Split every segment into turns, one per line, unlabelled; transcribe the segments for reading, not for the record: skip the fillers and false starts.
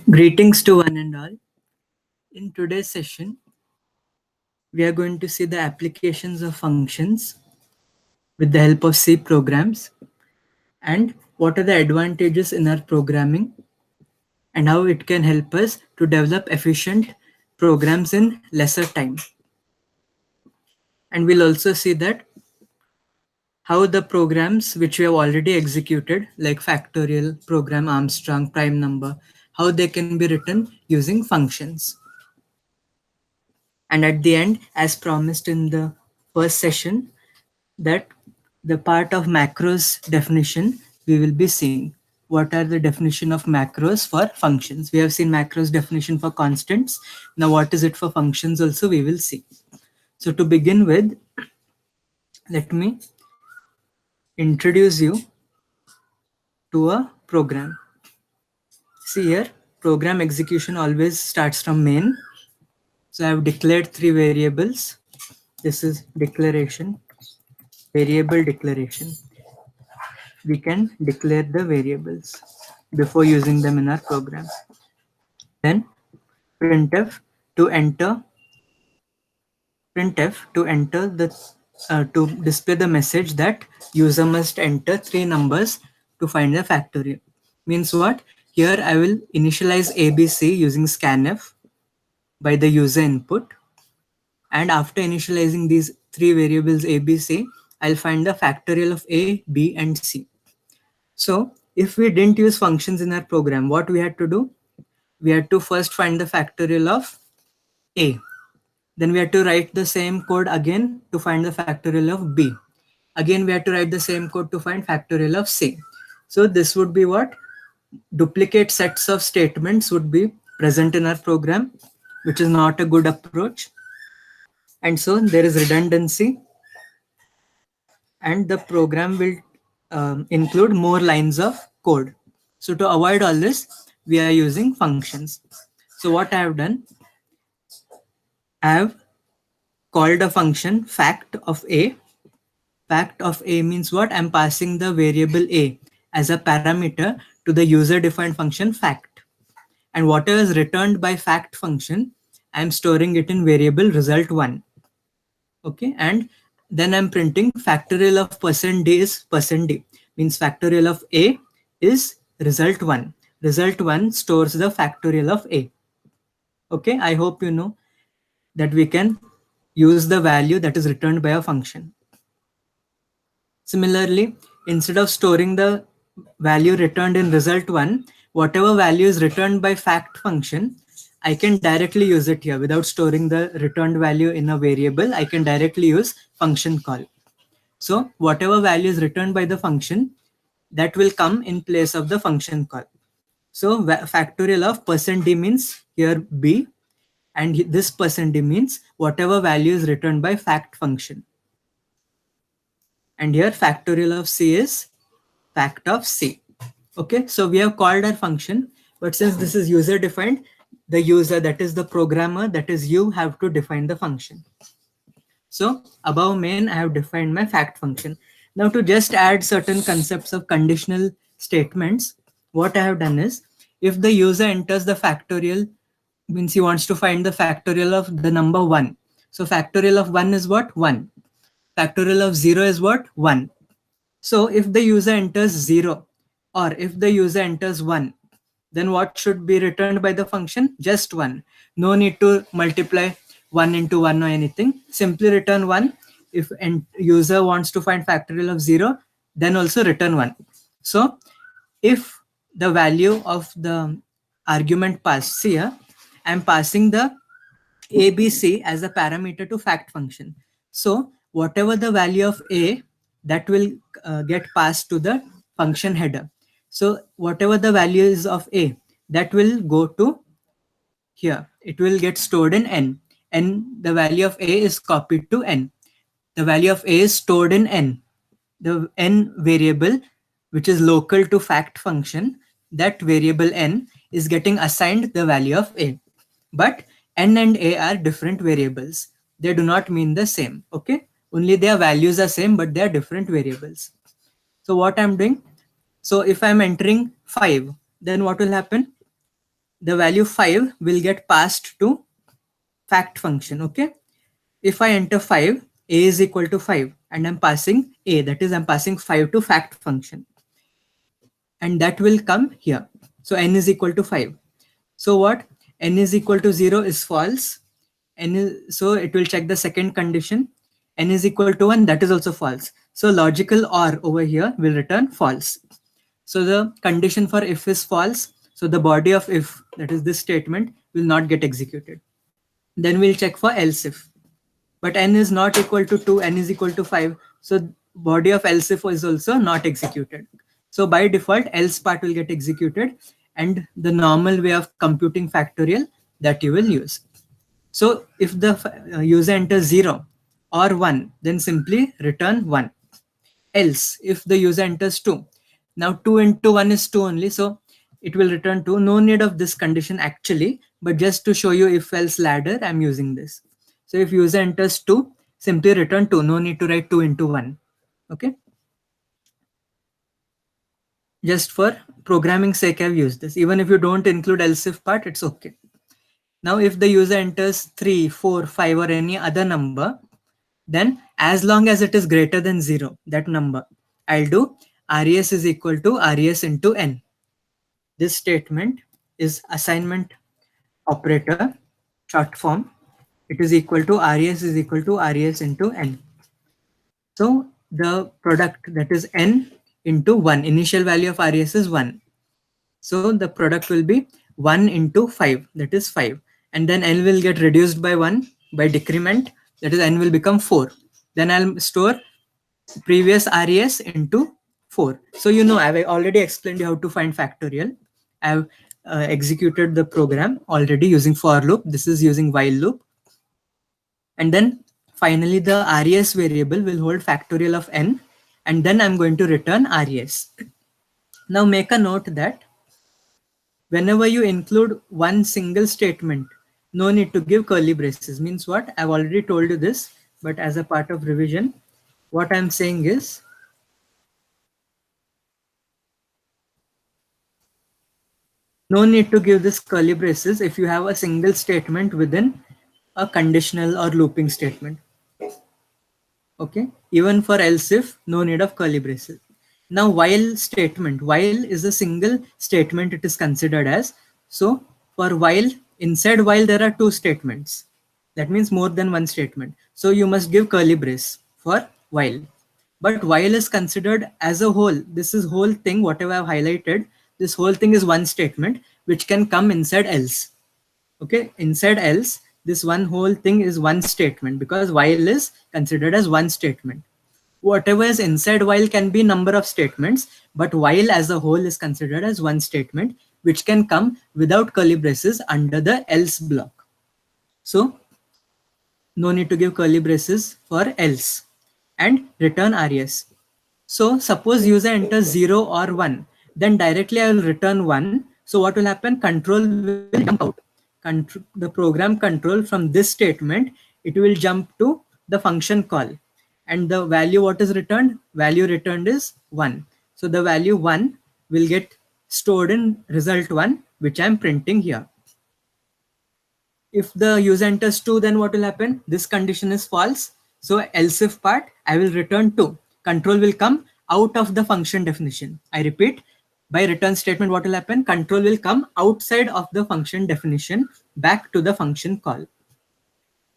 Greetings to one and all. In today's session, we are going to see the applications of functions with the help of C programs and what are the advantages in our programming and how it can help us to develop efficient programs in lesser time. And we'll also see that how the programs which we have already executed, like Factorial, Program Armstrong, Prime Number, how they can be written using functions. And at the end, as promised in the first session, that the part of macros definition we will be seeing. What are the definition of macros for functions? We have seen macros definition for constants. Now what is it for functions also we will see. So to begin with, let me introduce you to a program. See here, program execution always starts from main. So I have declared three variables. This is declaration, variable declaration. We can declare the variables before using them in our program. Then printf to enter to display the message that user must enter three numbers to find the factorial. Means what? Here I will initialize ABC using scanf by the user input, and after initializing these three variables ABC, I'll find the factorial of A, B, and C. So if we didn't use functions in our program, what we had to do? We had to first find the factorial of A. Then we had to write the same code again to find the factorial of B. Again, we had to write the same code to find factorial of C. So this would be what? Duplicate sets of statements would be present in our program, which is not a good approach. And so there is redundancy, and the program will include more lines of code. So to avoid all this, we are using functions. So what I have done, I have called a function fact of A. Fact of A means what? I'm passing the variable A as a parameter to the user defined function fact. And whatever is returned by fact function, I'm storing it in variable result1. Okay, and then I'm printing factorial of %d is %d, means factorial of A is result1. Result1 stores the factorial of A. Okay, I hope you know that we can use the value that is returned by a function. Similarly, instead of storing the value returned in result1, whatever value is returned by fact function, I can directly use it here without storing the returned value in a variable. I can directly use function call. So whatever value is returned by the function, that will come in place of the function call. So factorial of %d means here B, and this %d means whatever value is returned by fact function. And here factorial of C is fact of C. Okay, so we have called our function, but since this is user defined, the user, that is the programmer, that is you, have to define the function. So above main, I have defined my fact function. Now to just add certain concepts of conditional statements, what I have done is, if the user enters the factorial, means he wants to find the factorial of the number 1. So factorial of 1 is what? 1. Factorial of 0 is what? 1. So if the user enters 0 or if the user enters 1, then what should be returned by the function? Just 1. No need to multiply 1 into 1 or anything. Simply return 1. If user wants to find factorial of 0, then also return 1. So if the value of the argument passed, see here, I'm passing the ABC as a parameter to fact function. So whatever the value of A, that will get passed to the function header. So whatever the value is of A, that will go to here. It will get stored in N. And the value of A is copied to N. The value of A is stored in N. The N variable, which is local to fact function, that variable N is getting assigned the value of A. But N and A are different variables. They do not mean the same. Okay, only their values are same, but they are different variables. So what I'm doing, so if I'm entering 5, then what will happen? the value 5 will get passed to fact function. Okay, if I enter 5, a is equal to 5, and I'm passing a, that is I'm passing 5 to fact function, and that will come here. So n is equal to 5. So what? N is equal to 0 is false. So it will check the second condition. N is equal to 1, that is also false. So logical OR over here will return false. So the condition for if is false. So the body of if, that is this statement, will not get executed. Then we'll check for else if. But n is not equal to 2, n is equal to 5. So body of else if is also not executed. So by default, else part will get executed, and the normal way of computing factorial that you will use. So if the user enters 0 or 1, then simply return 1. Else, if the user enters 2, now 2 into 1 is 2 only, so it will return 2. No need of this condition actually, but just to show you if else ladder, I'm using this. So if user enters 2, simply return 2. No need to write 2 into 1. Okay. Just for programming sake, I've used this. Even if you don't include else if part, it's okay. Now, if the user enters 3, 4, 5 or any other number, then as long as it is greater than 0, that number, I'll do res is equal to res into n. This statement is assignment operator, short form. It is equal to res is equal to res into n. So the product, that is n into 1. Initial value of res is 1. So the product will be 1 into 5, that is 5. And then n will get reduced by 1 by decrement, that is n will become 4. Then I'll store previous res into 4. So you know, I've already explained you how to find factorial. I've executed the program already using for loop. This is using while loop. And then finally the res variable will hold factorial of n, and then I'm going to return res. Now make a note that whenever you include one single statement, no need to give curly braces. Means what? I've already told you this, but as a part of revision, what I'm saying is, no need to give this curly braces if you have a single statement within a conditional or looping statement. Okay, even for else if, no need of curly braces. Now while statement, while is a single statement it is considered as. So for while, inside while there are two statements, that means more than one statement, so you must give curly brace for while. But while is considered as a whole. This is whole thing, whatever I've highlighted, this whole thing is one statement which can come inside else. Okay, inside else, this one whole thing is one statement, because while is considered as one statement. Whatever is inside while can be number of statements, but while as a whole is considered as one statement, which can come without curly braces under the else block. So no need to give curly braces for else, and return res. So suppose user enters 0 or 1, then directly I will return 1. So what will happen? Control will jump out. The program control from this statement, it will jump to the function call. And the value what is returned? Value returned is 1. So the value 1 will get stored in result 1, which I am printing here. If the user enters 2, then what will happen? This condition is false. So else if part, I will return 2. Control will come out of the function definition. I repeat, by return statement, what will happen? Control will come outside of the function definition back to the function call.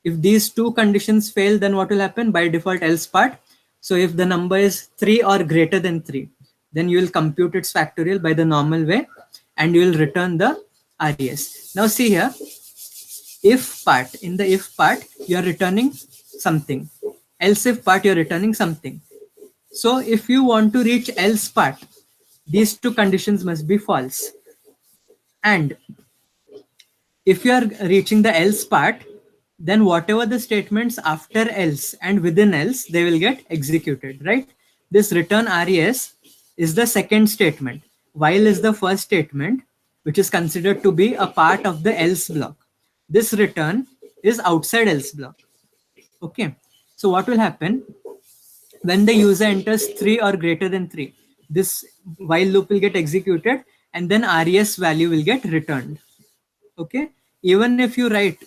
If these two conditions fail, then what will happen? By default else part. So if the number is 3 or greater than 3, then you will compute its factorial by the normal way, and you will return the res. Now see here, if part, in the if part, you are returning something. Else if part, you are returning something. So if you want to reach else part, these two conditions must be false. And if you are reaching the else part, then whatever the statements after else and within else, they will get executed, right? This return res is the second statement, while is the first statement, which is considered to be a part of the else block. This return is outside else block. Okay, so what will happen when the user enters 3 or greater than 3? This while loop will get executed, and then res value will get returned. Okay, even if you write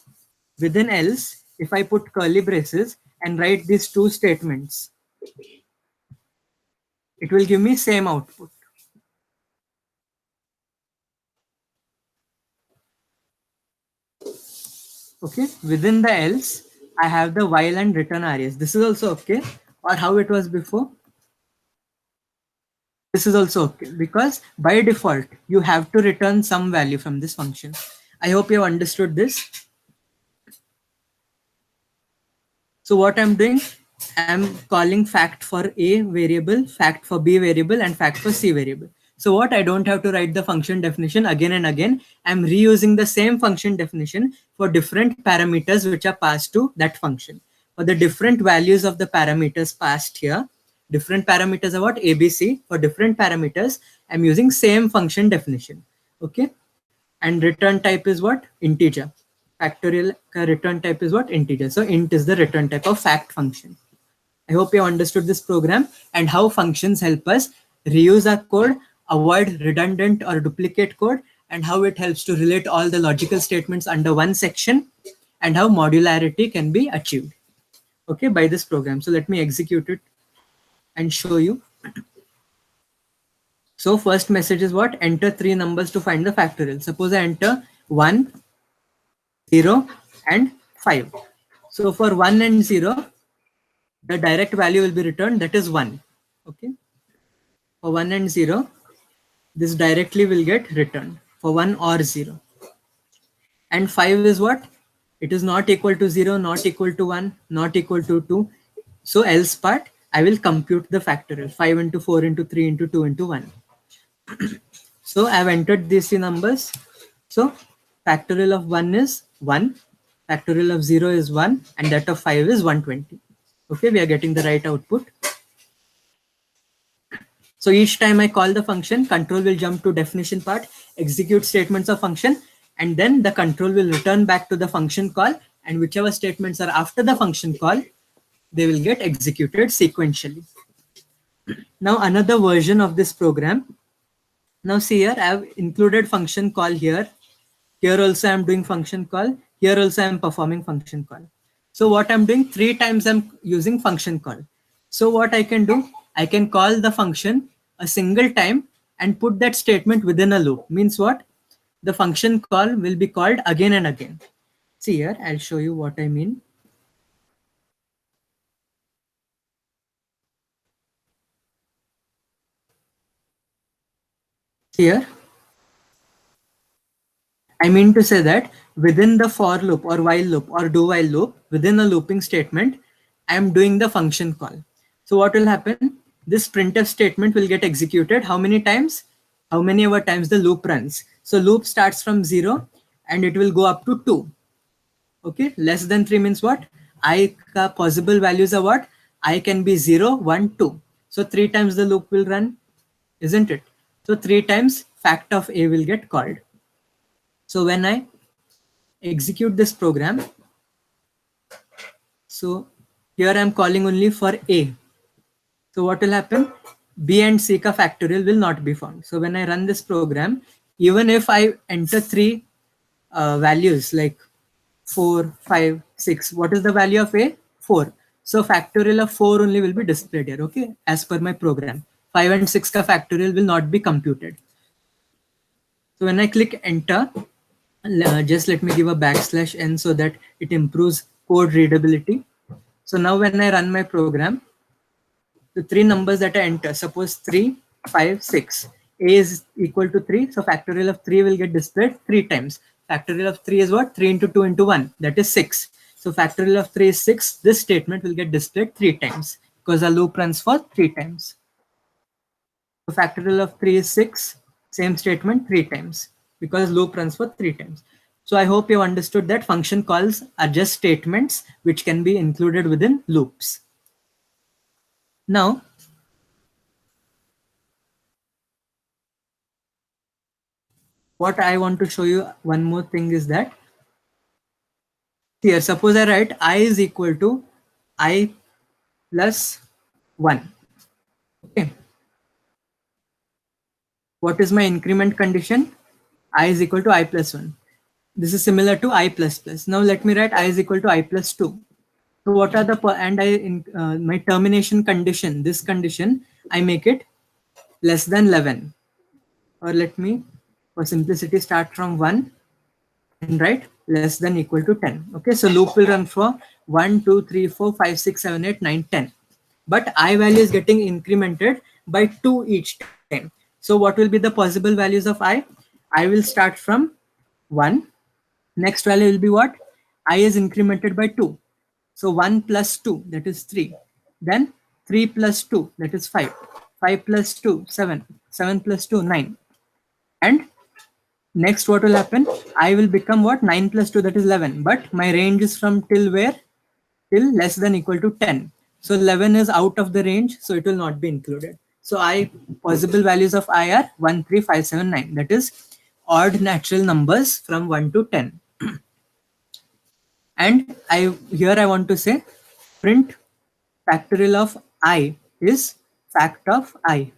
within else, if I put curly braces and write these two statements, it will give me same output. Okay, within the else, I have the while and return areas. This is also okay, or how it was before. This is also okay because by default, you have to return some value from this function. I hope you have understood this. So what I'm doing, I'm calling fact for A variable, fact for B variable, and fact for C variable. So what, I don't have to write the function definition again and again. I'm reusing the same function definition for different parameters which are passed to that function. For the different values of the parameters passed here, different parameters are what, ABC. For different parameters, I'm using same function definition. Okay. And return type is what? Integer. Factorial return type is what? Integer. So int is the return type of fact function. I hope you understood this program and how functions help us reuse our code, avoid redundant or duplicate code, and how it helps to relate all the logical statements under one section, and how modularity can be achieved, okay, by this program. So let me execute it and show you. So first message is what? Enter three numbers to find the factorial. Suppose I enter 1, 0, and 5. So for 1 and 0, the direct value will be returned, that is 1. Okay. For 1 and 0, this directly will get returned for 1 or 0. And 5 is what? It is not equal to 0, not equal to 1, not equal to 2. So else part, I will compute the factorial 5 into 4 into 3 into 2 into 1. So I have entered these three numbers. So factorial of 1 is 1, factorial of 0 is 1, and that of 5 is 120. Okay, we are getting the right output. So each time I call the function, control will jump to definition part, execute statements of function, and then the control will return back to the function call, and whichever statements are after the function call, they will get executed sequentially. Now another version of this program. Now see here, I have included function call here. Here also I'm doing function call. Here also I'm performing function call. So what I'm doing, 3 times I'm using function call. So what I can do, I can call the function a single time and put that statement within a loop. Means what? The function call will be called again and again. See here, I'll show you what I mean. Here, I mean to say that within the for loop or while loop or do while loop, within a looping statement, I am doing the function call. So what will happen? This printf statement will get executed how many times? How many ever times the loop runs. So loop starts from 0 and it will go up to 2. Okay, less than 3 means what? I possible values are what? I can be 0, 1, 2. So 3 times the loop will run, isn't it? So 3 times fact of A will get called. So when I execute this program, so here I'm calling only for A. So what will happen? B and C ka factorial will not be found. So when I run this program, even if I enter three values like 4, 5, 6, what is the value of A? 4. So factorial of 4 only will be displayed here, okay, as per my program. 5 and 6 ka factorial will not be computed. So when I click enter, just let me give a \n so that it improves code readability. So now when I run my program, the three numbers that I enter, suppose 3, 5, 6. A is equal to 3, so factorial of 3 will get displayed 3 times. Factorial of 3 is what? 3 into 2 into 1, that is 6. So factorial of 3 is 6. This statement will get displayed 3 times because the loop runs for 3 times. So factorial of 3 is 6. Same statement 3 times because loop runs for 3 times. So I hope you understood that function calls are just statements which can be included within loops. Now, what I want to show you one more thing is that here, suppose I write I is equal to I plus 1. Okay. What is my increment condition? I is equal to I plus 1. This is similar to I plus plus. Now let me write I is equal to I plus 2. So what are the and I in my termination condition, this condition, I make it less than 11. Or let me, for simplicity, start from 1 and write less than equal to 10. Okay, so loop will run for 1, 2, 3, 4, 5, 6, 7, 8, 9, 10. But I value is getting incremented by 2 each time. So what will be the possible values of I will start from 1. Next value will be what? I is incremented by 2. So 1 plus 2, that is 3. Then 3 plus 2, that is 5. 5 plus 2, 7. 7 plus 2, 9. And next what will happen? I will become what? 9 plus 2, that is 11. But my range is from till where? Till less than equal to 10. So 11 is out of the range, so it will not be included. So possible values of I are 1, 3, 5, 7, 9. That is odd natural numbers from 1 to 10. And here I want to say print factorial of I is fact of I.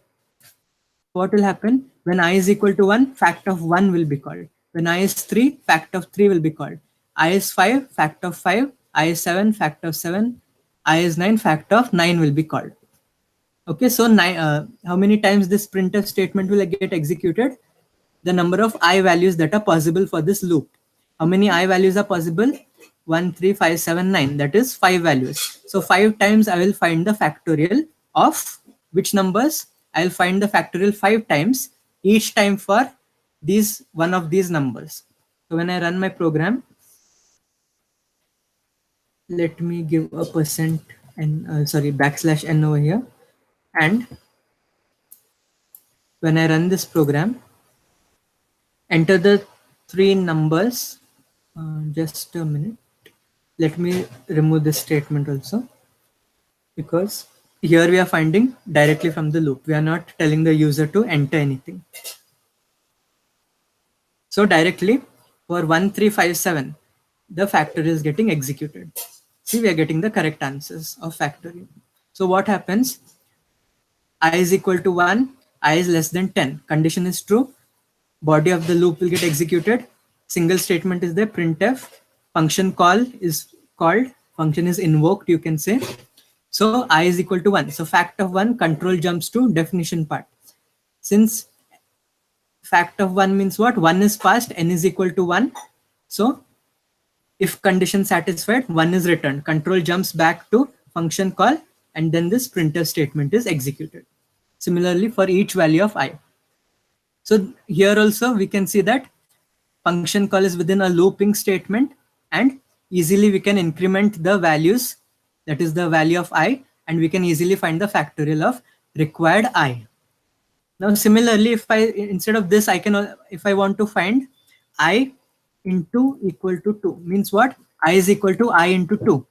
What will happen? When I is equal to 1, fact of 1 will be called. When I is 3, fact of 3 will be called. I is 5, fact of 5. I is 7, fact of 7. I is 9, fact of 9 will be called. Okay, so how many times this printf statement will get executed? The number of I values that are possible for this loop. How many I values are possible? 1, 3, 5, 7, 9. That is 5 values. So 5 times I will find the factorial of which numbers? I'll find the factorial 5 times, each time for one of these numbers. So when I run my program, let me give a percent and backslash n over here. And when I run this program, enter the 3 numbers. Just a minute. Let me remove this statement also, because here we are finding directly from the loop. We are not telling the user to enter anything. So directly for 1357, the factorial is getting executed. See, we are getting the correct answers of factorial. So what happens? I is equal to 1, I is less than 10. Condition is true. Body of the loop will get executed. Single statement is there, printf. Function call is called. Function is invoked, you can say. So I is equal to 1. So fact of 1, control jumps to definition part. Since fact of 1 means what? 1 is passed, n is equal to 1. So if condition satisfied, 1 is returned. Control jumps back to function call, and then this printf statement is executed. Similarly for each value of I. So here also we can see that function call is within a looping statement, and easily we can increment the values, that is the value of I, and we can easily find the factorial of required I. Now similarly, if I instead of this, I can, if I want to find I into equal to 2, means what? I is equal to I into 2.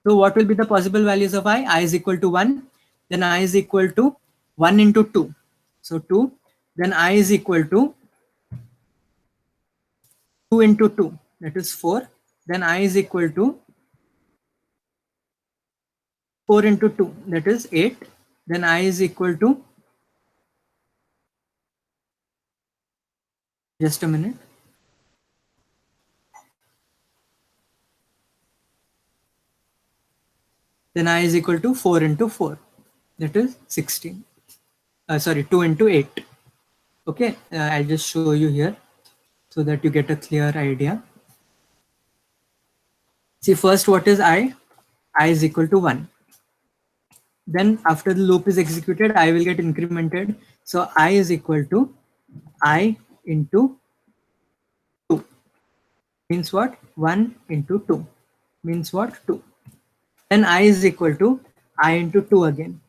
So what will be the possible values of I? I is equal to 1, then I is equal to 1 into 2. So 2, then I is equal to 2 into 2, that is 4. Then I is equal to 4 into 2, that is 8. Then I is equal to, just a minute. Then I is equal to 4 into 4, that is 16. 2 into 8. Okay, I'll just show you here so that you get a clear idea. See, first, what is I? I is equal to 1. Then after the loop is executed, I will get incremented. So I is equal to I into 2. Means what? 1 into 2. Means what? 2. Then I is equal to I into 2 again.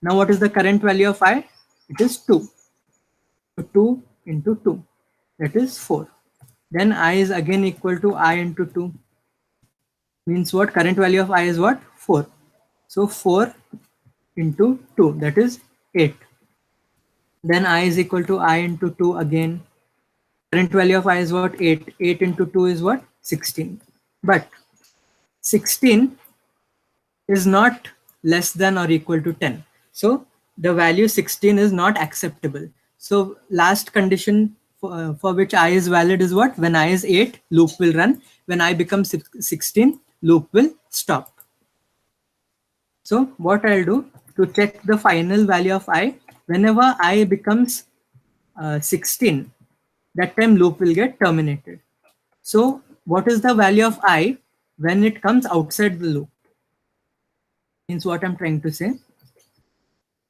Now what is the current value of I? It is 2. So 2 into 2. That is 4. Then I is again equal to I into 2. Means what? Current value of I is what? 4. So 4 into 2, that is 8. Then I is equal to I into 2 again. Current value of I is what? 8. 8 into 2 is what? 16. But 16 is not less than or equal to 10. So the value 16 is not acceptable. So last condition for which I is valid is what? When I is 8, loop will run. When I becomes 16, loop will stop. So what I'll do to check the final value of I, whenever I becomes 16, that time loop will get terminated. So what is the value of I when it comes outside the loop? Means what I'm trying to say.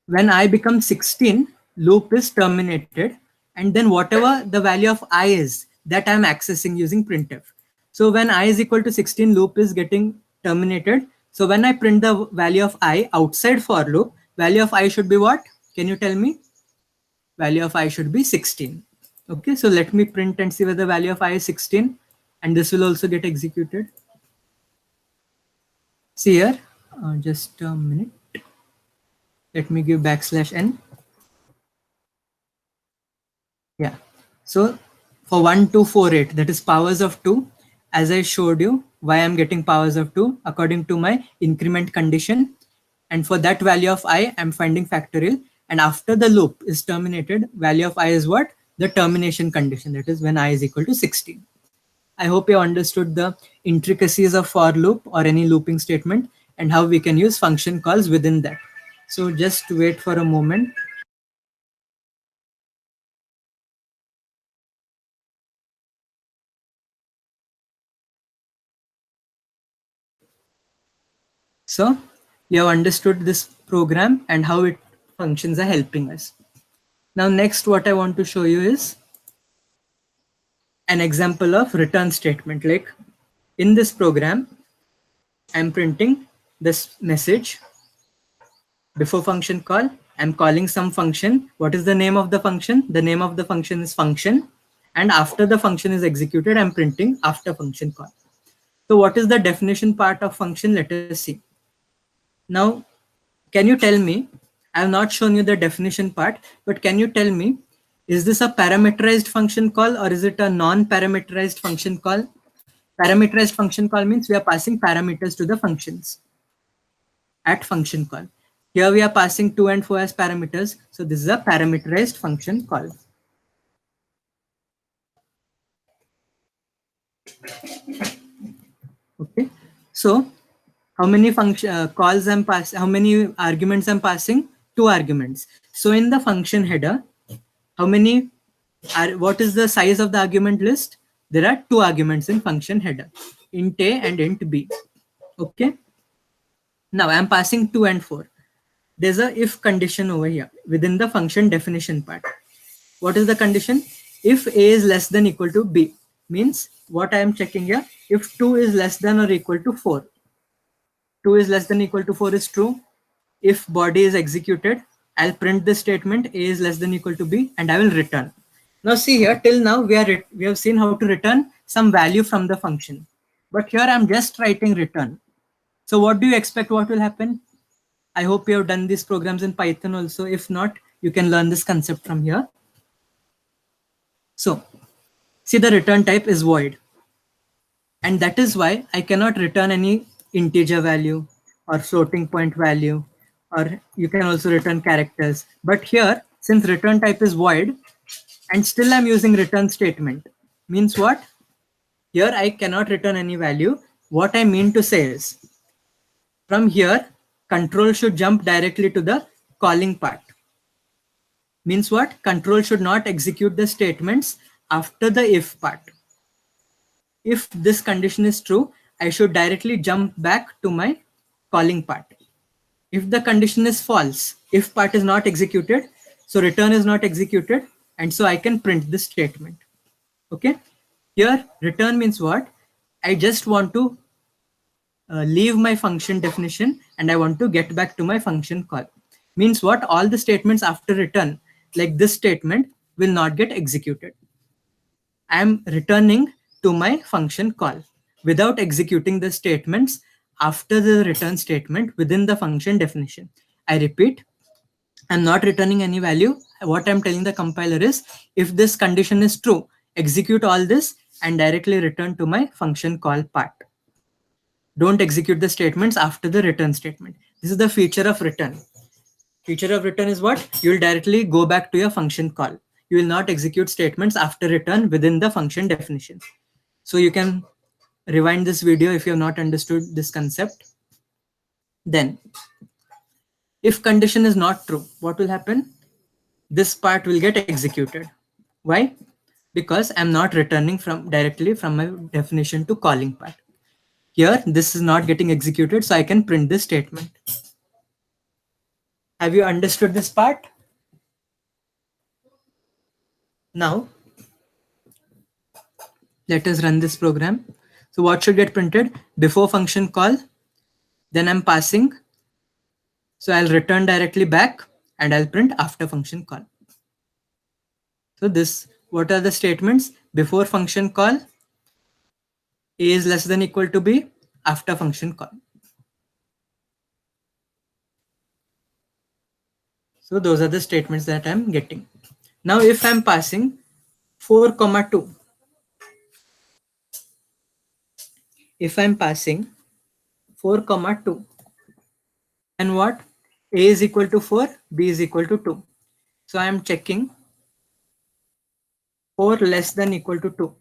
When I become 16, loop is terminated, and then whatever the value of I is, that I'm accessing using printf. So when I is equal to 16, loop is getting terminated. So when I print the value of I outside for loop, value of I should be what? Can you tell me? Value of I should be 16. Okay, so let me print and see whether the value of I is 16, and this will also get executed. See here, just a minute. Let me give \n. Yeah. So for 1, 2, 4, 8, that is powers of 2. As I showed you, why I'm getting powers of 2 according to my increment condition. And for that value of I, I'm finding factorial. And after the loop is terminated, value of I is what? The termination condition. That is when I is equal to 16. I hope you understood the intricacies of for loop or any looping statement and how we can use function calls within that. So just wait for a moment. So you have understood this program and how it functions are helping us. Now next what I want to show you is an example of return statement. Like in this program, I'm printing this message. Before function call, I'm calling some function. What is the name of the function? The name of the function is function. And after the function is executed, I'm printing after function call. So what is the definition part of function? Let us see. Now, can you tell me, I have not shown you the definition part, but can you tell me, is this a parameterized function call or is it a non-parameterized function call? Parameterized function call means we are passing parameters to the functions at function call. Here we are passing 2 and 4 as parameters. So this is a parameterized function call. Okay. So how many function calls I'm passing? How many arguments I'm passing? 2 arguments. So in the function header, how many are? What is the size of the argument list? There are 2 arguments in function header, int a and int b. Okay. Now I'm passing 2 and 4. There's a if condition over here within the function definition part. What is the condition? If a is less than equal to b, means what I am checking here, if 2 is less than or equal to 4. 2 is less than equal to 4 is true. If body is executed, I'll print this statement a is less than equal to b and I will return. Now see here, till now we have seen how to return some value from the function. But here I'm just writing return. So what do you expect what will happen? I hope you have done these programs in Python also. If not, you can learn this concept from here. So see, the return type is void. And that is why I cannot return any integer value or floating point value, or you can also return characters. But here, since return type is void, and still I'm using return statement, means what? Here I cannot return any value. What I mean to say is, from here, control should jump directly to the calling part. Means what? Control should not execute the statements after the if part. If this condition is true, I should directly jump back to my calling part. If the condition is false, if part is not executed, so return is not executed, and so I can print this statement. Okay. Here, return means what? I just want to leave my function definition and I want to get back to my function call. Means what? All the statements after return, like this statement, will not get executed. I am returning to my function call without executing the statements after the return statement within the function definition. I repeat, I'm not returning any value. What I'm telling the compiler is, if this condition is true, execute all this and directly return to my function call part. Don't execute the statements after the return statement. This is the feature of return. Feature of return is what? You'll directly go back to your function call. you will not execute statements after return within the function definition. So you can rewind this video if you have not understood this concept. Then, if condition is not true, what will happen? This part will get executed. Why? Because I'm not returning from directly from my definition to calling part. Here, this is not getting executed, so I can print this statement. Have you understood this part? Now, let us run this program. So what should get printed? Before function call, then I'm passing. So I'll return directly back and I'll print after function call. So this, what are the statements? Before function call, a is less than equal to b, after function call. So those are the statements that I'm getting. Now if I'm passing 4, 2, if I'm passing 4, 2, and what? A is equal to 4, b is equal to 2. So I am checking 4 less than equal to 2.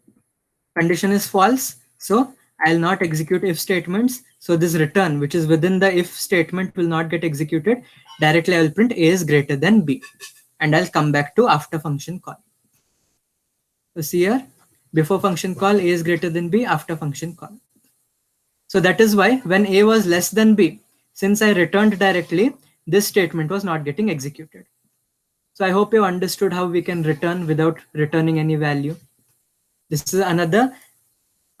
Condition is false, so I'll not execute if statements. So this return, which is within the if statement, will not get executed. Directly I will print a is greater than b, and I'll come back to after function call. So see here, before function call, a is greater than b, after function call. So that is why when a was less than b, since I returned directly, this statement was not getting executed. So I hope you understood how we can return without returning any value. This is another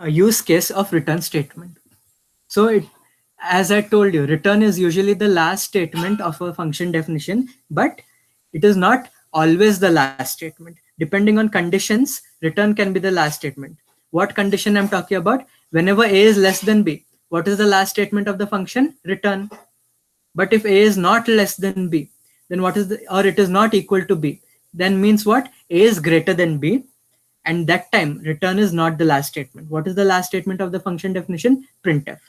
use case of return statement. So as I told you, return is usually the last statement of a function definition, but it is not always the last statement. Depending on conditions, return can be the last statement. What condition I'm talking about? Whenever a is less than b, what is the last statement of the function? Return. But if a is not less than b, then what is or it is not equal to b, then means what? A is greater than b, and that time return is not the last statement. What is the last statement of the function definition? Printf.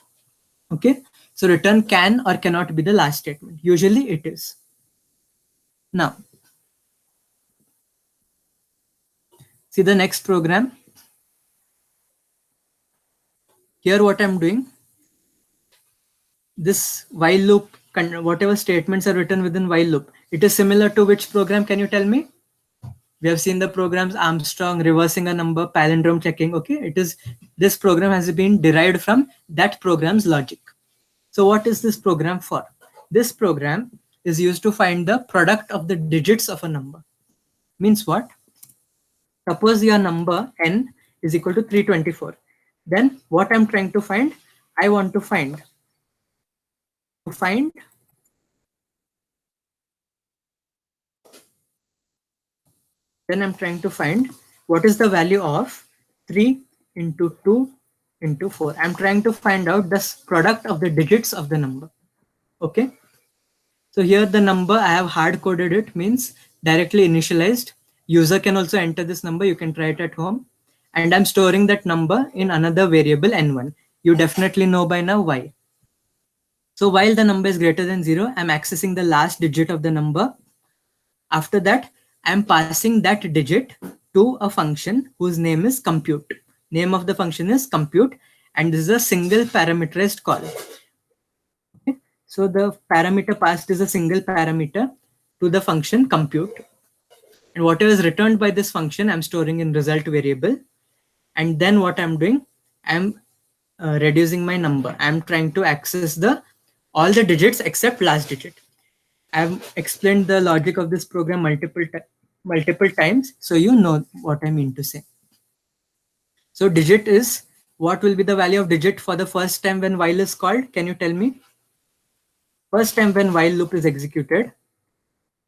Okay, so return can or cannot be the last statement. Usually it is. Now, see the next program. Here what I'm doing, this while loop, whatever statements are written within while loop, it is similar to which program? Can you tell me? We have seen the programs Armstrong, reversing a number, palindrome checking. Okay, it is, this program has been derived from that program's logic. So what is this program for? This program is used to find the product of the digits of a number. Means what? Suppose your number n is equal to 324. Then what I'm trying to find? I want to find then I'm trying to find what is the value of 3 into 2 into 4. I'm trying to find out the product of the digits of the number. Okay. So here the number I have hard coded it, means directly initialized. User can also enter this number. You can try it at home. And I'm storing that number in another variable n1. You definitely know by now why. So while the number is greater than 0, I'm accessing the last digit of the number. After that, I'm passing that digit to a function whose name is compute. Name of the function is compute, and this is a single parameterized call. Okay. So the parameter passed is a single parameter to the function compute. And whatever is returned by this function, I'm storing in result variable. And then what I'm doing, I'm reducing my number. I'm trying to access all the digits except last digit. I've explained the logic of this program multiple times, so you know what I mean to say. So digit is, what will be the value of digit for the first time when while is called? Can you tell me? First time when while loop is executed,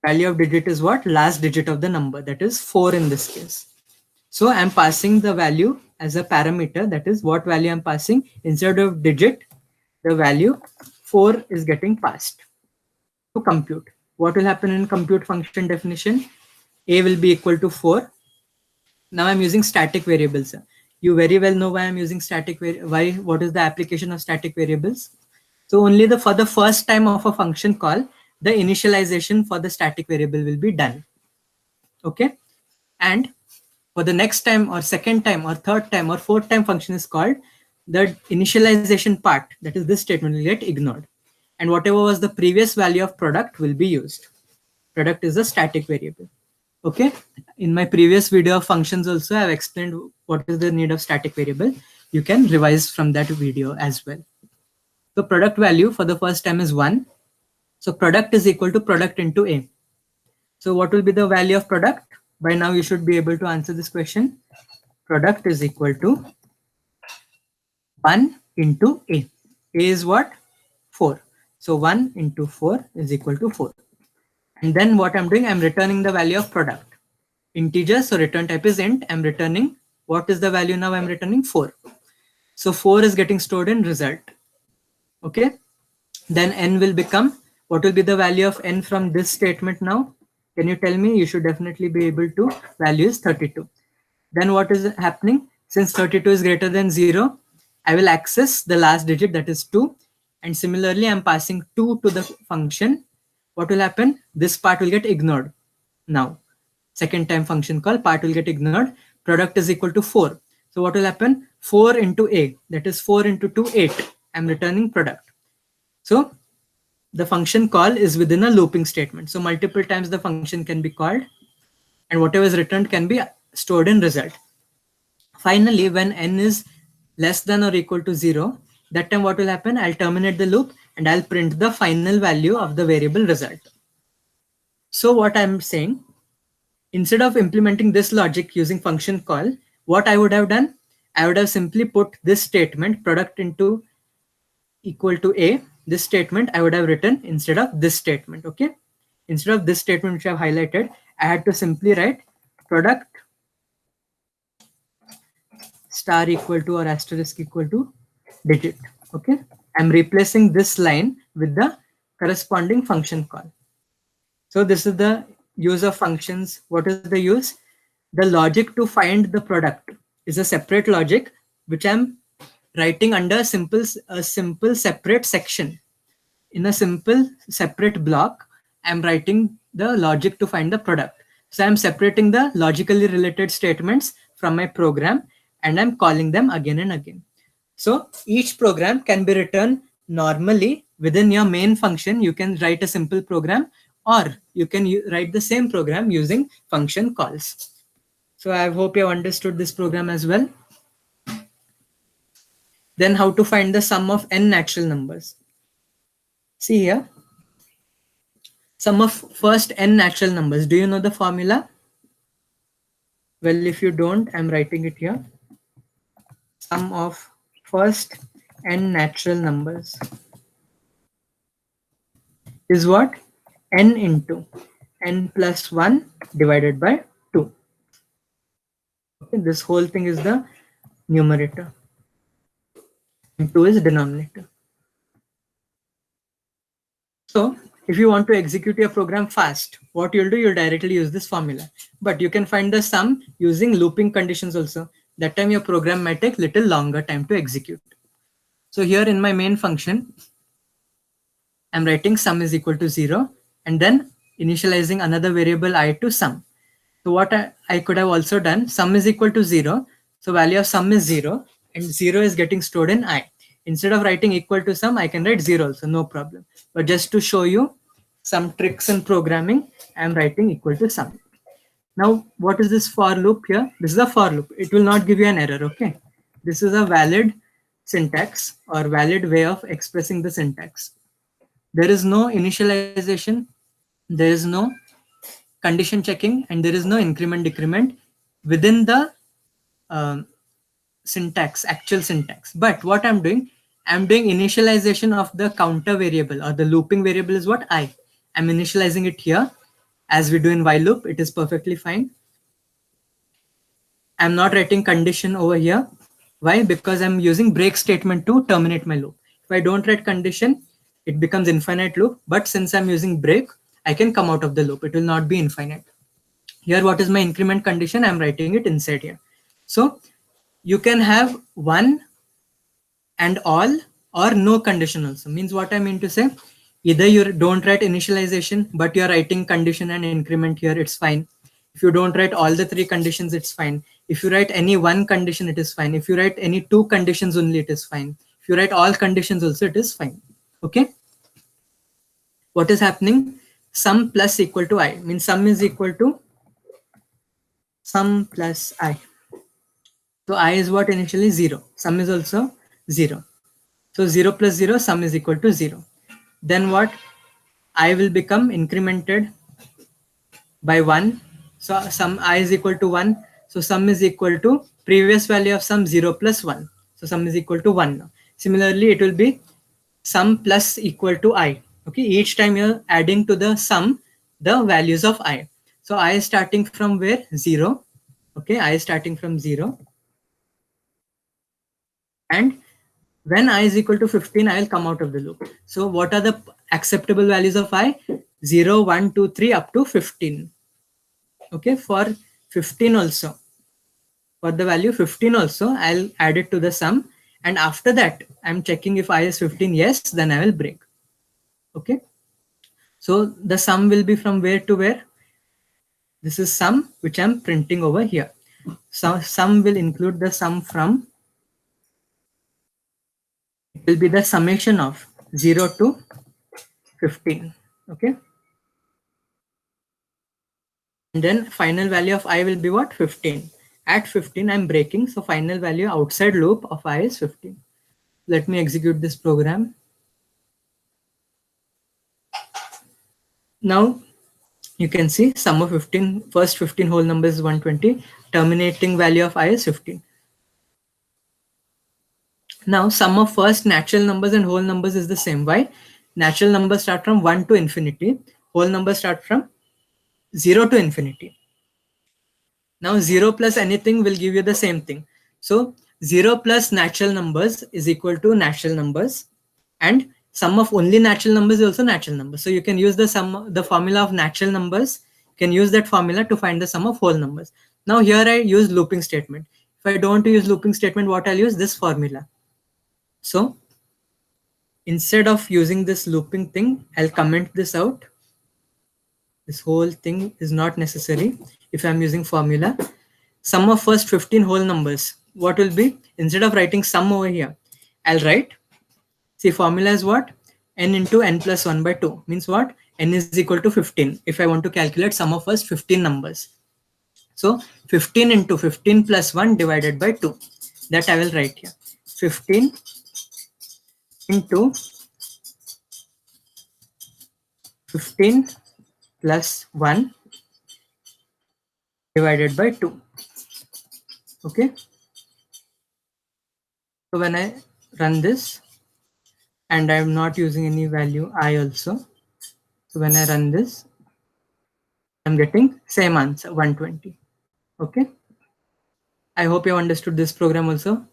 value of digit is what? Last digit of the number, that is 4 in this case. So I'm passing the value as a parameter, that is what value I'm passing. Instead of digit, the value 4 is getting passed to compute. What will happen in compute function definition? A will be equal to 4. Now I'm using static variables. You very well know why I'm using static what is the application of static variables? So only for the first time of a function call, the initialization for the static variable will be done. Okay. And for the next time or second time or third time or fourth time function is called, the initialization part, that is this statement, will get ignored. And whatever was the previous value of product will be used. Product is a static variable. Okay. In my previous video of functions also, I have explained what is the need of static variable. You can revise from that video as well. So product value for the first time is 1. So product is equal to product into A. So what will be the value of product? By now you should be able to answer this question. Product is equal to 1 into A. A is what? 4. So 1 into 4 is equal to 4. And then what I'm doing, I'm returning the value of product. Integer, so return type is int. I'm returning, what is the value now? I'm returning 4. So 4 is getting stored in result. Okay. Then n will become, what will be the value of n from this statement now? Can you tell me? You should definitely be able to. Value is 32. Then what is happening? Since 32 is greater than 0, I will access the last digit, that is 2. And similarly, I'm passing 2 to the function. What will happen? This part will get ignored. Now, second time function call, part will get ignored. Product is equal to 4. So what will happen? 4 into A, that is 4 into 2, 8. I'm returning product. So the function call is within a looping statement. So multiple times the function can be called, and whatever is returned can be stored in result. Finally, when n is less than or equal to 0, that time what will happen? I'll terminate the loop and I'll print the final value of the variable result. So what I'm saying, instead of implementing this logic using function call, what I would have done, I would have simply put this statement, product into equal to A, this statement I would have written instead of this statement. Okay. Instead of this statement which I've highlighted, I had to simply write product star equal to or asterisk equal to digit. Okay. I'm replacing this line with the corresponding function call. So this is the use of functions. What is the use? The logic to find the product is a separate logic which I'm writing under a simple separate section. In a simple separate block, I'm writing the logic to find the product. So I'm separating the logically related statements from my program and I'm calling them again and again. So each program can be written normally within your main function. You can write a simple program, or you can write the same program using function calls. So I hope you have understood this program as well. Then how to find the sum of n natural numbers. See here, sum of first n natural numbers. Do you know the formula? Well, if you don't, I'm writing it here. Sum of first n natural numbers is what? N into n plus 1 divided by 2. Okay, this whole thing is the numerator and 2 is denominator. So if you want to execute your program fast, what you'll do, you'll directly use this formula. But you can find the sum using looping conditions also. That time your program might take little longer time to execute. So here in my main function, I'm writing sum is equal to 0 and then initializing another variable I to sum. So what I could have also done, sum is equal to 0. So value of sum is 0 and 0 is getting stored in I. Instead of writing equal to sum, I can write 0 also, no problem. But just to show you some tricks in programming, I'm writing equal to sum. Now, what is this for loop here? This is a for loop. It will not give you an error, okay? This is a valid syntax or valid way of expressing the syntax. There is no initialization, there is no condition checking, and there is no increment decrement within the syntax, actual syntax. But what I'm doing initialization of the counter variable or the looping variable is what I'm initializing it here as we do in while loop. It is perfectly fine. I'm not writing condition over here. Why? Because I'm using break statement to terminate my loop. If I don't write condition, it becomes infinite loop. But since I'm using break, I can come out of the loop. It will not be infinite. Here, what is my increment condition? I'm writing it inside here. So you can have one and all or no condition also. Means what I mean to say, either you don't write initialization, but you're writing condition and increment here, it's fine. If you don't write all the three conditions, it's fine. If you write any one condition, it is fine. If you write any two conditions only, it is fine. If you write all conditions also, it is fine. Okay. What is happening? Sum plus equal to I means sum is equal to sum plus I. So I is what initially 0. Sum is also 0. So 0 plus 0, sum is equal to 0. Then what? I will become incremented by 1. So sum I is equal to 1. So sum is equal to previous value of sum 0 plus 1. So sum is equal to 1 now. Similarly, it will be sum plus equal to I. Okay, each time you're adding to the sum the values of I. So I is starting from where? 0. Okay, I is starting from 0. And when I is equal to 15, I will come out of the loop. So what are the acceptable values of I? 0, 1, 2, 3 up to 15. Okay, for 15 also. For the value 15 also, I'll add it to the sum. And after that, I'm checking if I is 15. Yes, then I will break. Okay. So the sum will be from where to where? This is sum which I'm printing over here. So sum will include the sum from, it will be the summation of 0 to 15. Okay. And then final value of I will be what? 15. At 15, I'm breaking. So final value outside loop of I is 15. Let me execute this program. Now you can see sum of 15, first 15 whole numbers is 120, terminating value of I is 15. Now sum of first natural numbers and whole numbers is the same. Why? Natural numbers start from 1 to infinity, whole numbers start from 0 to infinity. Now 0 plus anything will give you the same thing. So 0 plus natural numbers is equal to natural numbers, and sum of only natural numbers is also natural numbers. So you can use the formula of natural numbers. You can use that formula to find the sum of whole numbers. Now here I use looping statement. If I don't want to use looping statement, what I'll use? This formula. So instead of using this looping thing, I'll comment this out. This whole thing is not necessary if I'm using formula. Sum of first 15 whole numbers. What will be? Instead of writing sum over here, I'll write, see, formula is what? N into n plus 1 by 2. Means what? N is equal to 15. If I want to calculate sum of first 15 numbers. So 15 into 15 plus 1 divided by 2. That I will write here. 15 into 15 plus 1 divided by 2. Okay. So when I run this, and I'm not using any value I also. So when I run this, I'm getting same answer, 120. Okay. I hope you understood this program also,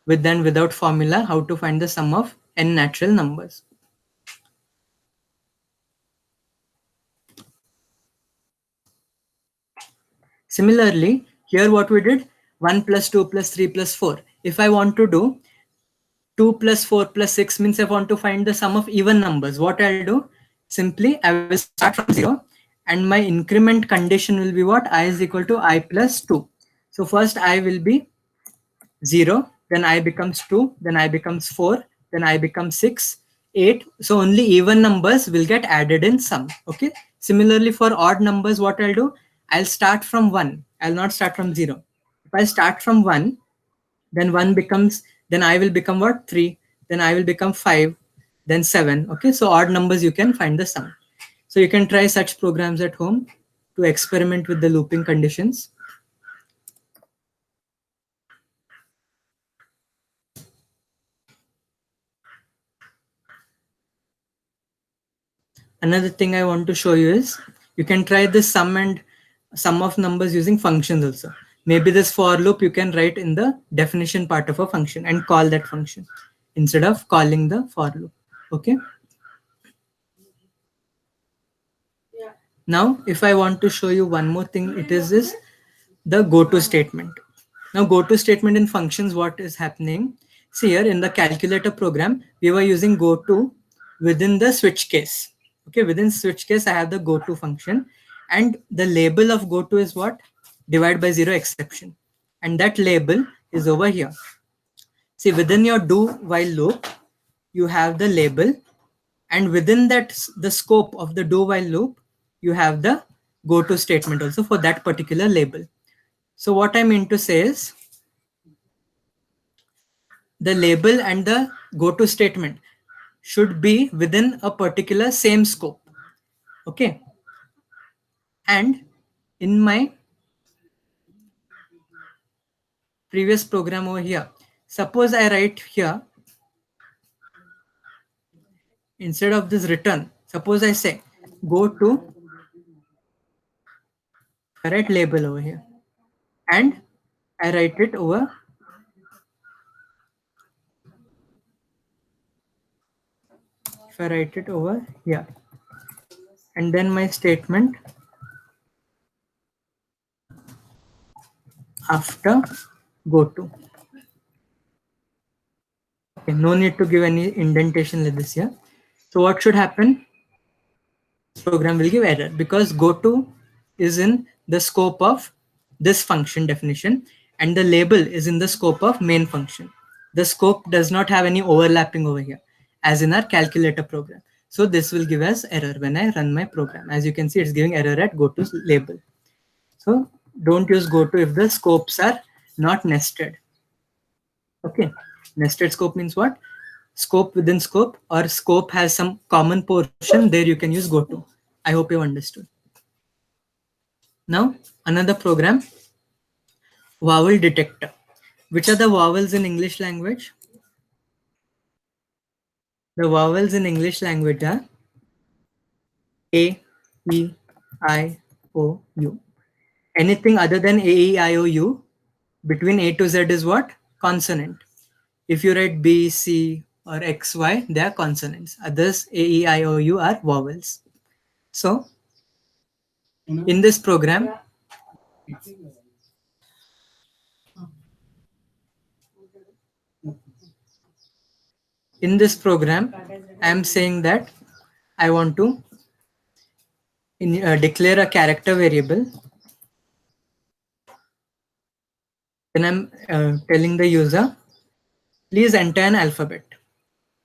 with and without formula, how to find the sum of n natural numbers. Similarly, here what we did, 1 plus 2 plus 3 plus 4. If I want to do 2 plus 4 plus 6 means I want to find the sum of even numbers. What I'll do? Simply, I will start from 0 and my increment condition will be what? I is equal to I plus 2. So first I will be 0, then I becomes 2, then I becomes 4, then I becomes 6, 8. So only even numbers will get added in sum. Okay. Similarly, for odd numbers, what I'll do? I'll start from 1. I'll not start from 0. If I start from 1, then 1 becomes, then I will become what? 3, then I will become 5, then 7. Okay. So odd numbers you can find the sum. So you can try such programs at home to experiment with the looping conditions. Another thing I want to show you is you can try this sum of numbers using functions also. Maybe this for loop you can write in the definition part of a function and call that function instead of calling the for loop. Okay. Now, if I want to show you one more thing, it is this, the goto statement. Now, goto statement in functions, what is happening? See here in the calculator program, we were using goto within the switch case. Okay, within switch case, I have the goto function. And the label of goto is what? Divide by zero exception. And that label is over here. See, within your do while loop, you have the label, and within that, the scope of the do while loop, you have the goto statement also for that particular label. So what I mean to say is, the label and the goto statement should be within a particular same scope. Okay. And in my previous program over here, suppose I write here, instead of this return, suppose I say go to, I write label over here, and I write it over, if I write it over here, and then my statement after go to. Okay, no need to give any indentation like this here. So what should happen? This program will give error because goto is in the scope of this function definition, and the label is in the scope of main function. The scope does not have any overlapping over here as in our calculator program. So this will give us error when I run my program. As you can see, it's giving error at goto label. So don't use goto if the scopes are not nested. Okay, nested scope means what? Scope within scope, or scope has some common portion, there you can use goto. I hope you understood. Now another program, vowel detector. Which are the vowels in English language? The vowels in English language are A, E, I, O, U. Anything other than A, E, I, O, U, between A to Z is what? Consonant. If you write B, C, or X, Y, they are consonants. Others, A, E, I, O, U are vowels. So in this program, I am saying that I want to declare a character variable. Then I'm telling the user, please enter an alphabet.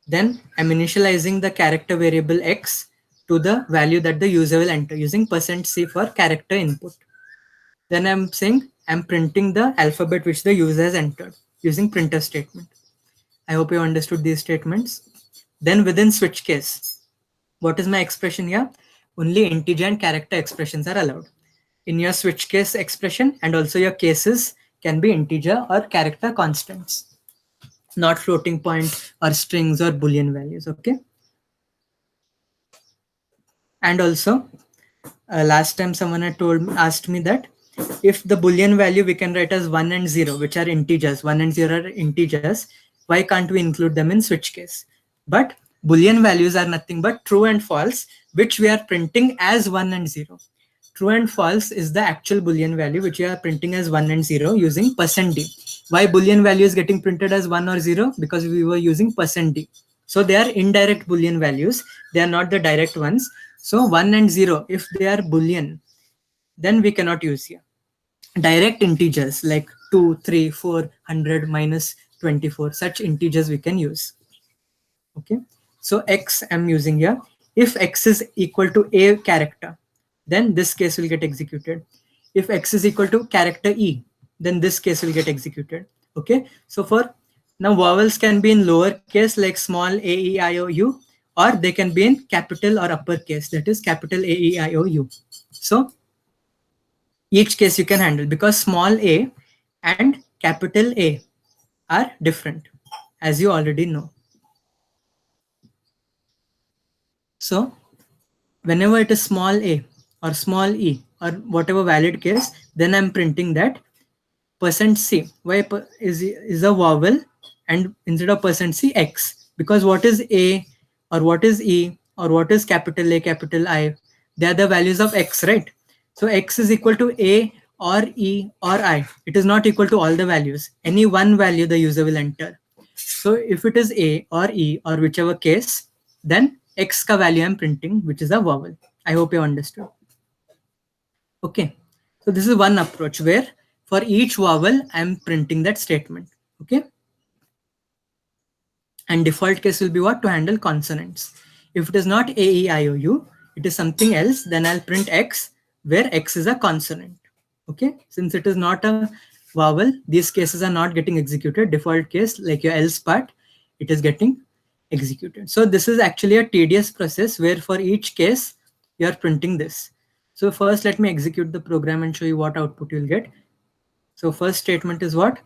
Then I'm initializing the character variable X to the value that the user will enter using %c for character input. Then I'm saying I'm printing the alphabet which the user has entered using printf statement. I hope you understood these statements. Then within switch case, what is my expression here? Only integer and character expressions are allowed. In your switch case expression, and also your cases can be integer or character constants, not floating point or strings or boolean values. Okay. And also, last time someone had asked me that if the boolean value we can write as 1 and 0, which are integers, 1 and 0 are integers, why can't we include them in switch case? But boolean values are nothing but true and false, which we are printing as 1 and 0. True and false is the actual boolean value which we are printing as 1 and 0 using %d. Why boolean value is getting printed as 1 or 0? Because we were using %d. So they are indirect boolean values. They are not the direct ones. So 1 and 0, if they are boolean, then we cannot use here. Direct integers like 2, 3, 4, 100, minus 24, such integers we can use. Okay. So X I'm using here. If X is equal to a character, then this case will get executed. If X is equal to character E, then this case will get executed. Okay. So for now, vowels can be in lower case like small a, e, I, o, u, or they can be in capital or uppercase, that is capital A, E, I, O, U. So each case you can handle because small a and capital A are different, as you already know. So whenever it is small a or small e or whatever valid case, then I'm printing that %c. Why is a vowel, and instead of %c, X, because what is a or what is e or what is capital A, capital I, they are the values of X, right? So X is equal to a or e or I. It is not equal to all the values. Any one value the user will enter. So if it is a or e or whichever case, then X ka value I'm printing, which is a vowel. I hope you understood. Okay. So this is one approach where for each vowel, I'm printing that statement. Okay. And default case will be what? To handle consonants. If it is not A, E, I, O, U, it is something else, then I'll print X where X is a consonant. Okay. Since it is not a vowel, these cases are not getting executed. Default case, like your else part, it is getting executed. So this is actually a tedious process where for each case, you are printing this. So first, let me execute the program and show you what output you'll get. So first statement is what?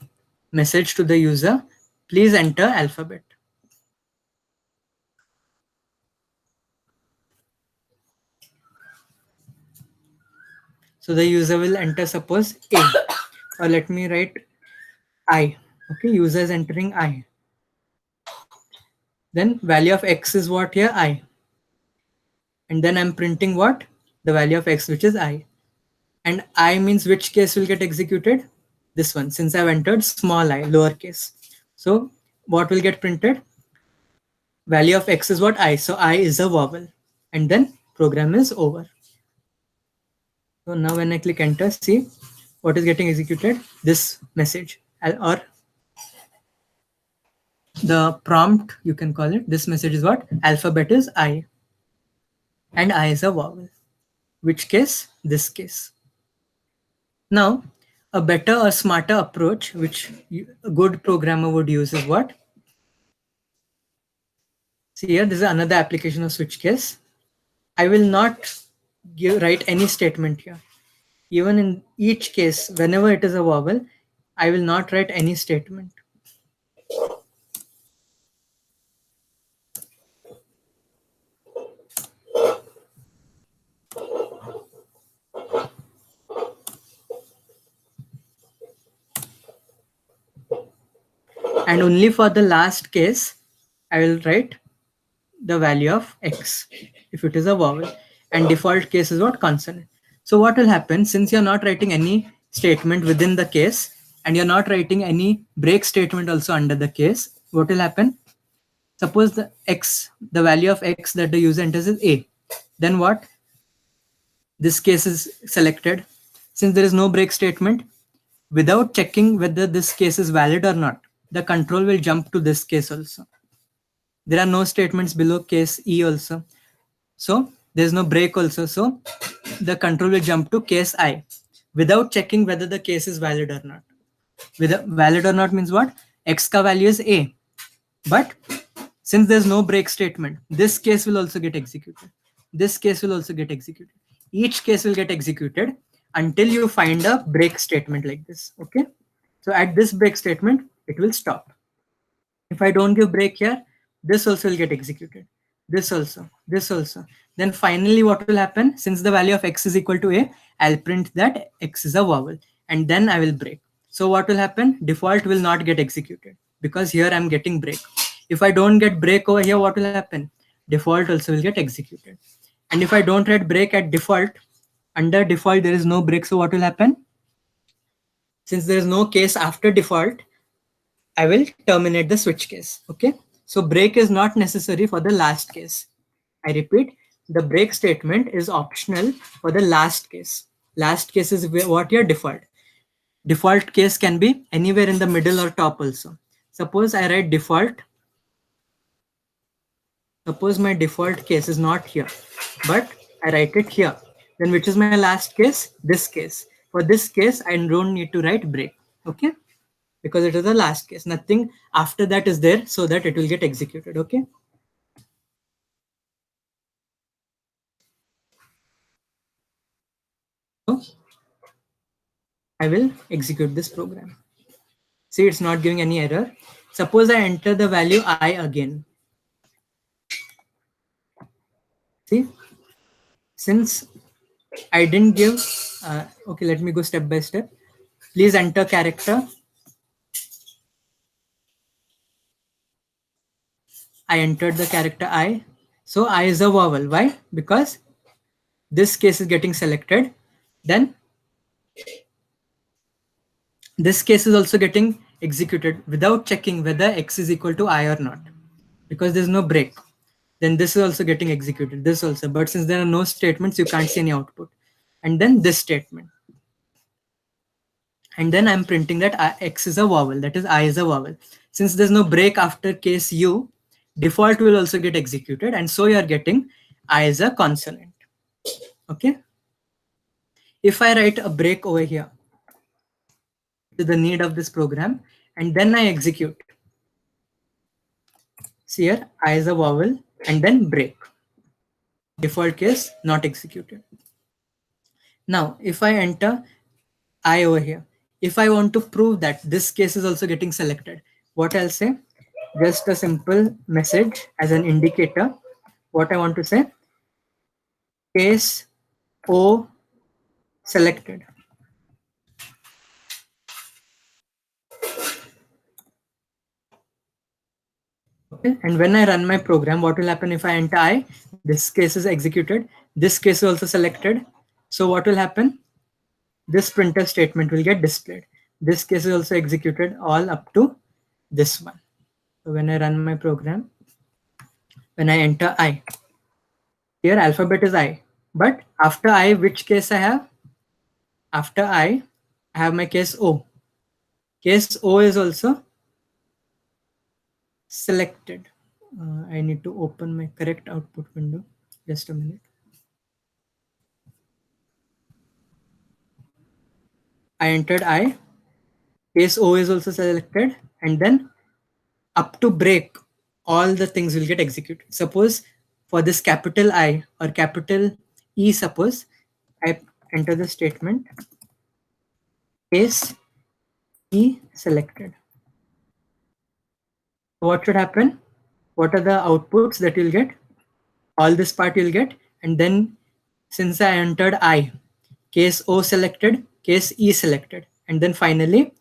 Message to the user, please enter alphabet. So the user will enter, suppose A, or let me write I. Okay, user is entering I. Then value of X is what here? I. And then I'm printing what? The value of X, which is I. And I means which case will get executed? This one, since I've entered small I, lowercase. So what will get printed? Value of X is what? I. So I is a vowel. And then program is over. So now when I click enter, see what is getting executed? This message, or the prompt, you can call it. This message is what? Alphabet is I. And I is a vowel. Which case? This case. Now, a better or smarter approach, which a good programmer would use, is what? See here, this is another application of switch case. I will not write any statement here. Even in each case, whenever it is a vowel, I will not write any statement. And only for the last case, I will write the value of X if it is a vowel. And default case is what? Consonant. So what will happen, since you're not writing any statement within the case and you're not writing any break statement also under the case, what will happen? Suppose the X, the value of X that the user enters is A. Then what? This case is selected. Since there is no break statement, without checking whether this case is valid or not, the control will jump to this case also. There are no statements below case E also. So there's no break also. So the control will jump to case I without checking whether the case is valid or not. Valid or not means what? X ka value is A. But since there's no break statement, this case will also get executed. This case will also get executed. Each case will get executed until you find a break statement like this. Okay. So at this break statement, it will stop. If I don't give break here, this also will get executed. This also, this also. Then finally what will happen? Since the value of X is equal to A, I'll print that X is a vowel and then I will break. So what will happen? Default will not get executed because here I'm getting break. If I don't get break over here, what will happen? Default also will get executed. And if I don't write break at default, under default there is no break. So what will happen? Since there is no case after default, I will terminate the switch case. Okay. So break is not necessary for the last case. I repeat, the break statement is optional for the last case. Last case is what your default. Default case can be anywhere in the middle or top also. Suppose I write default. Suppose my default case is not here, but I write it here. Then which is my last case? This case. For this case, I don't need to write break. Okay. Because it is the last case. Nothing after that is there so that it will get executed. Okay. So I will execute this program. See, it's not giving any error. Suppose I enter the value I again. See, since I didn't give, okay, let me go step by step. Please enter character. I entered the character I. So I is a vowel. Why? Because this case is getting selected. Then this case is also getting executed without checking whether X is equal to I or not. Because there's no break. Then this is also getting executed. This also. But since there are no statements, you can't see any output. and then this statement. And then I'm printing that X is a vowel, that is I is a vowel. Since there's no break after case U, default will also get executed, and so you're getting I is a consonant. Okay. If I write a break over here to the need of this program, and then I execute, see here, I is a vowel, and then break. Default case not executed. Now, if I enter I over here, if I want to prove that this case is also getting selected, what I'll say, just a simple message as an indicator. What I want to say, case O selected. Okay. And when I run my program, what will happen if I enter I? This case is executed. This case is also selected. So what will happen? This printf statement will get displayed. This case is also executed all up to this one. So when I run my program, when I enter I, here alphabet is I. But after I, which case I have? After I have my case O. Case O is also selected. I need to open my correct output window. Just a minute. I entered I. Case O is also selected, and then up to break, all the things will get executed. Suppose for this capital I or capital E, suppose I enter the statement case E selected. What should happen? What are the outputs that you'll get? All this part you'll get, and then since I entered I, case O selected, case E selected, and then finally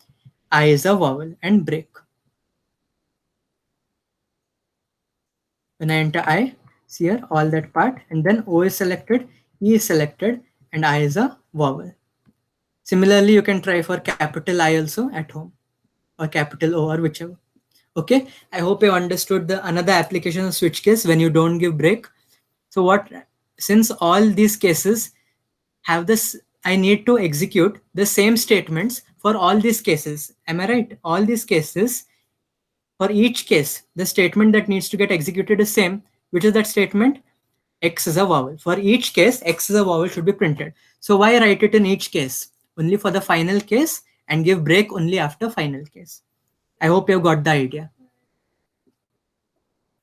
I is a vowel and break. When I enter I, see here all that part, and then O is selected, E is selected, and I is a vowel. Similarly, you can try for capital I also at home, or capital O, or whichever. Okay, I hope you understood the another application of switch case when you don't give break. So what, since all these cases have this, I need to execute the same statements for all these cases. Am I right? All these cases, for each case, the statement that needs to get executed is same. Which is that statement? X is a vowel. For each case, X is a vowel should be printed. So why write it in each case? Only for the final case, and give break only after final case. I hope you have got the idea.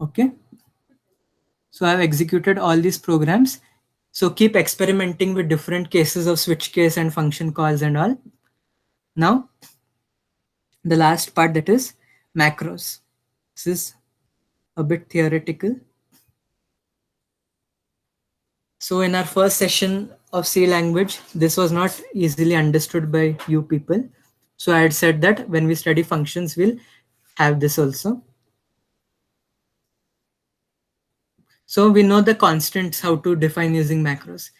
Okay. So I've executed all these programs. So keep experimenting with different cases of switch case and function calls and all. Now, the last part, that is macros. This is a bit theoretical. So in our first session of C language, this was not easily understood by you people. So I had said that when we study functions, we'll have this also. So we know the constants, how to define using macros.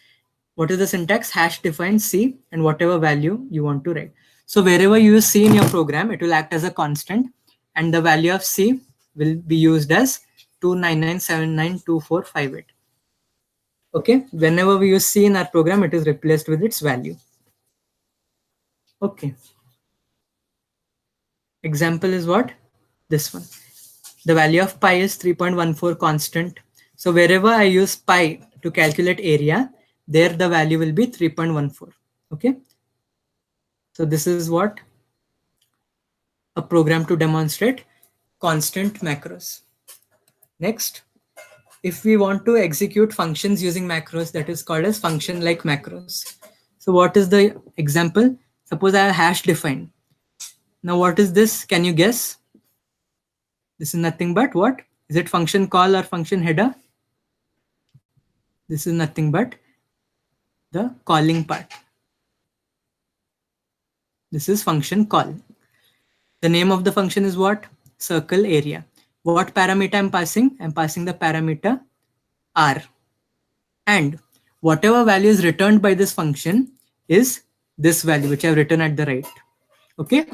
What is the syntax? Hash define C and whatever value you want to write. So wherever you use C in your program, it will act as a constant, and the value of C will be used as 299792458. Okay, whenever we use C in our program, it is replaced with its value. Okay. Example is what? This one. The value of pi is 3.14 constant. So wherever I use pi to calculate area, there the value will be 3.14. Okay. So this is what a program to demonstrate constant macros. Next, if we want to execute functions using macros, that is called as function like macros. So what is the example? Suppose I have hash defined. Now what is this? Can you guess? This is nothing but what? Is it function call or function header? This is nothing but the calling part. This is function call. The name of the function is what? Circle area. What parameter I'm passing? I'm passing the parameter r. And whatever value is returned by this function is this value which I've written at the right. Okay.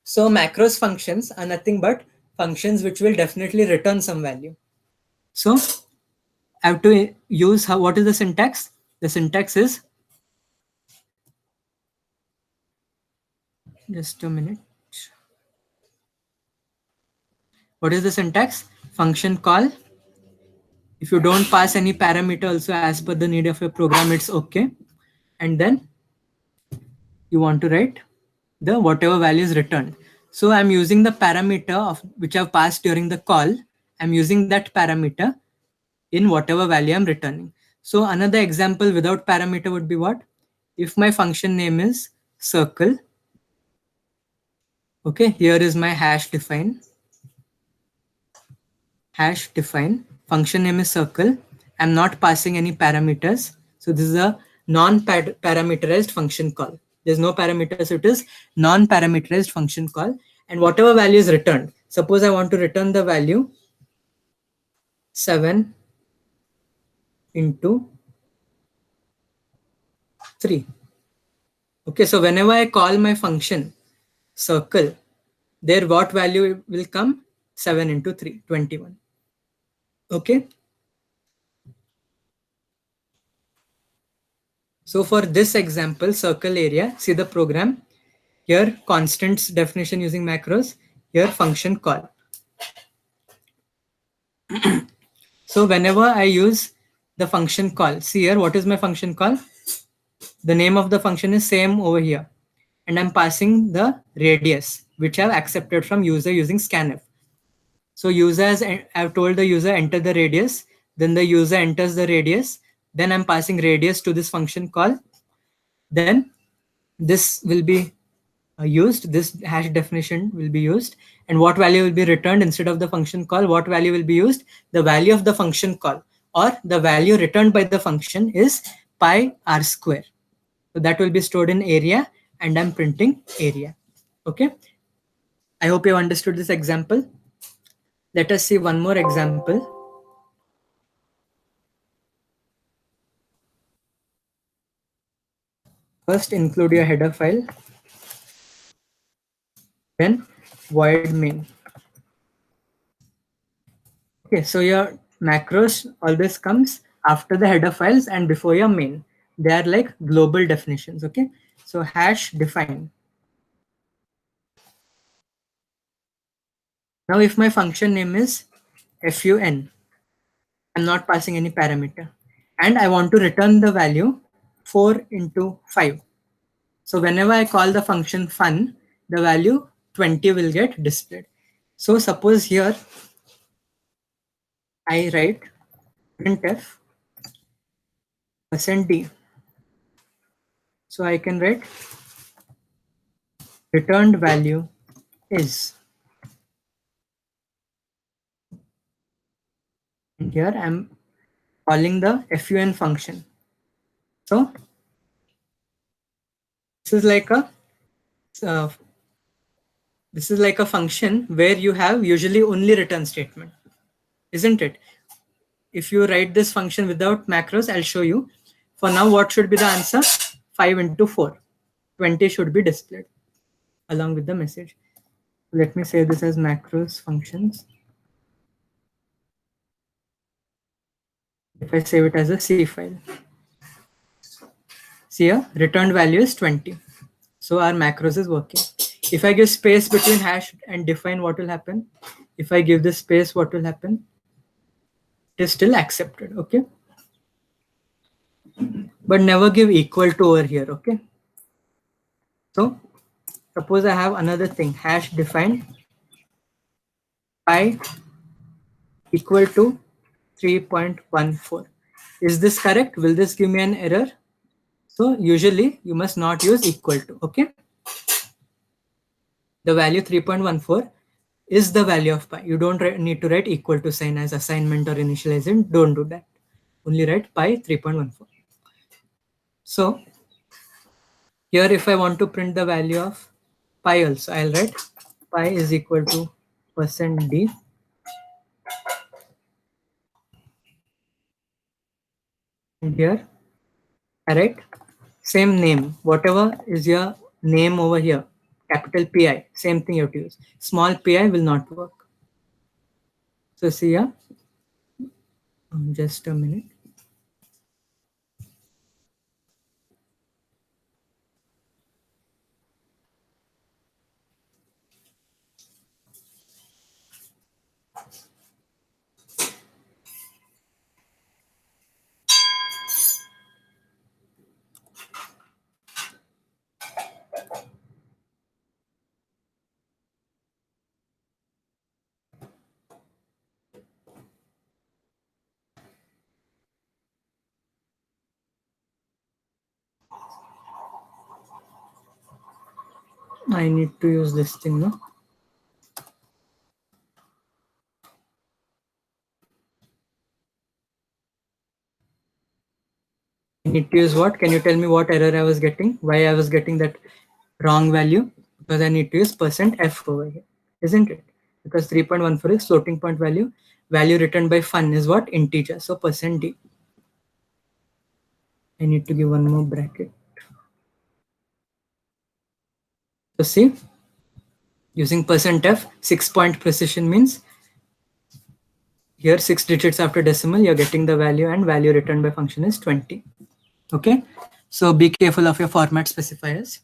So macros functions are nothing but functions which will definitely return some value. So I have to use what is the syntax? The syntax is Just a minute. What is the syntax? Function call. If you don't pass any parameter also as per the need of your program, it's okay. And then you want to write the whatever value is returned. So I'm using the parameter of which I've passed during the call. I'm using that parameter in whatever value I'm returning. So another example without parameter would be what? If my function name is circle, okay, here is my hash define, function name is circle. I'm not passing any parameters. So this is a non-parameterized function call. There's no parameters, so it is non-parameterized function call. And whatever value is returned, suppose I want to return the value 7 into 3. Okay, so whenever I call my function circle, there what value will come? 7 into 3, 21. Okay. So for this example, circle area, see the program. Here constants definition using macros. Here function call. So whenever I use the function call, see here, what is my function call? The name of the function is same over here. And I'm passing the radius, which I've accepted from user using scanf. So I've told the user enter the radius, then the user enters the radius, then I'm passing radius to this function call. Then this will be used, this hash definition will be used, and what value will be returned instead of the function call? What value will be used? The value of the function call, or the value returned by the function is pi r square. So that will be stored in area, and I'm printing area. Okay, I hope you have understood this example. Let us see one more example. First include your header file, then void main. Okay, so your macros always comes after the header files and before your main. They are like global definitions. Okay, so hash define. Now if my function name is fun, I'm not passing any parameter, and I want to return the value 4 into 5. So whenever I call the function fun, the value 20 will get displayed. So suppose here I write printf %d. So I can write returned value is. And here I'm calling the fun function. So this is like a uh, this is like a function where you have usually only return statement, isn't it? If you write this function without macros, I'll show you. For now, what should be the answer? 5 into 4. 20 should be displayed along with the message. Let me say this as macros functions. If I save it as a C file. See here, returned value is 20. So our macros is working. If I give space between hash and define, what will happen? If I give this space, what will happen? It is still accepted, okay? But never give equal to over here, okay? So suppose I have another thing, hash define pi equal to 3.14. Is this correct? Will this give me an error? So usually you must not use equal to, okay? The value 3.14 is the value of pi. You don't need to write equal to sign as assignment or initialization. Don't do that. Only write pi 3.14. So here if I want to print the value of pi also, I'll write pi is equal to %d. And here I write same name. Whatever is your name over here, capital PI, same thing you have to use. Small PI will not work. So see here, just a minute. I need to use this thing, no? I need to use what? Can you tell me what error I was getting? Why I was getting that wrong value? Because I need to use %f over here, isn't it? Because 3.14 is floating point value. Value returned by fun is what? Integer. So %d. I need to give one more bracket. So see, using %f, 6-point precision means here 6 digits after decimal, you're getting the value, and value returned by function is 20. Okay, so be careful of your format specifiers.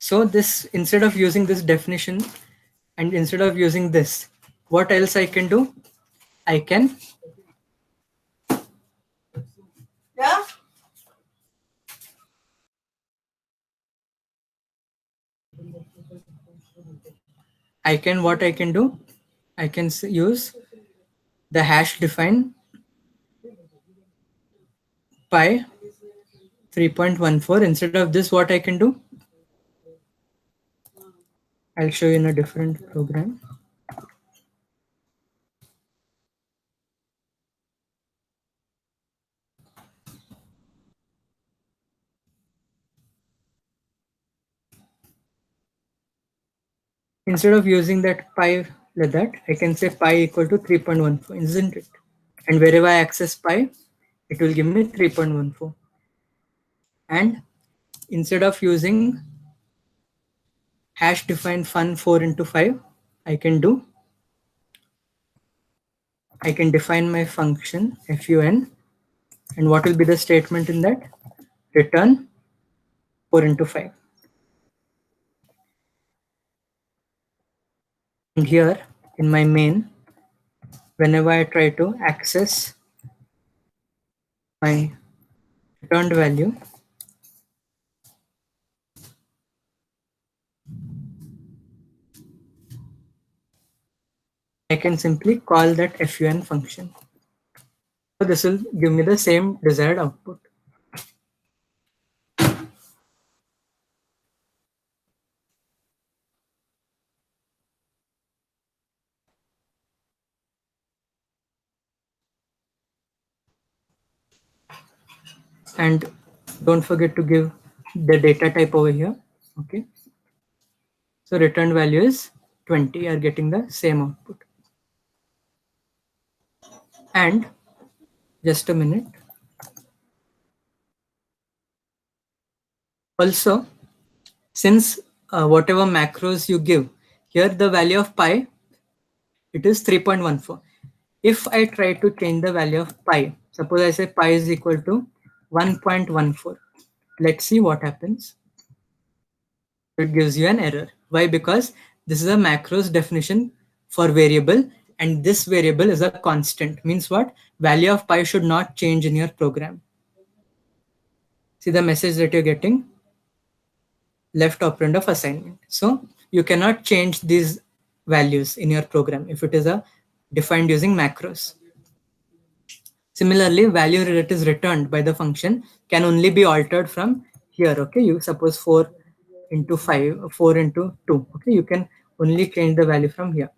So this, instead of using this definition and instead of using this, what else I can do? I can what I can do? I can use the hash define pi 3.14. Instead of this, what I can do? I'll show you in a different program. Instead of using that pi like that, I can say pi equal to 3.14, isn't it? And wherever I access pi, it will give me 3.14. And instead of using hash define fun 4 into 5, I can define my function fun, and what will be the statement in that? Return 4 into 5. And here in my main, whenever I try to access my returned value, I can simply call that fun function. So this will give me the same desired output. And don't forget to give the data type over here. Okay, so returned value is 20. You are getting the same output. And just a minute. Also, since whatever macros you give, here the value of pi, it is 3.14. If I try to change the value of pi, suppose I say pi is equal to 1.14. Let's see what happens. It gives you an error. Why? Because this is a macros definition for variable, and this variable is a constant. Means what? Value of pi should not change in your program. See the message that you're getting? Left operand of assignment. So you cannot change these values in your program if it is a defined using macros. Similarly, value that is returned by the function can only be altered from here. Okay, you suppose 4 into 5, 4 into 2. Okay, you can only change the value from here,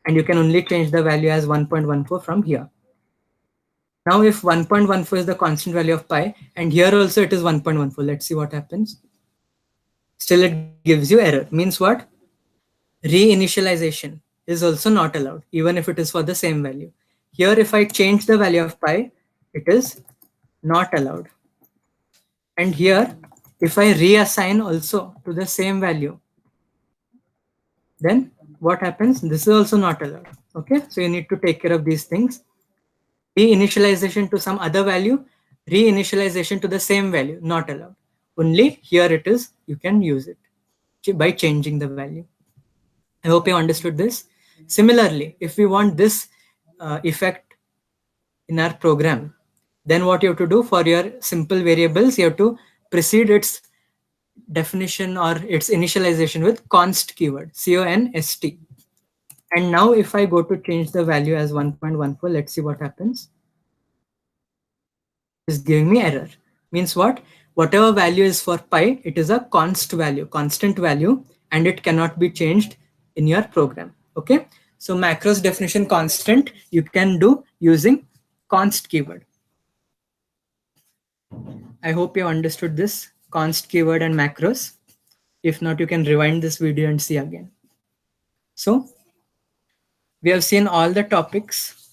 and you can only change the value as 1.14 from here. Now, if 1.14 is the constant value of pi, and here also it is 1.14, let's see what happens. Still, it gives you error. Means what? Reinitialization is also not allowed, even if it is for the same value. Here, if I change the value of pi, it is not allowed. And here, if I reassign also to the same value, then what happens? This is also not allowed. Okay, so you need to take care of these things. Reinitialization to some other value, reinitialization to the same value, not allowed. Only here it is, you can use it by changing the value. I hope you understood this. Similarly, if we want this effect in our program, then what you have to do for your simple variables, you have to precede its definition or its initialization with const keyword, const. And now if I go to change the value as 1.14, let's see what happens. It's giving me error. Means what? whatever value is for pi, it is a constant value, and it cannot be changed in your program. Okay, so macros definition constant you can do using const keyword. I hope you understood this const keyword and macros. If not, you can rewind this video and see again. So we have seen all the topics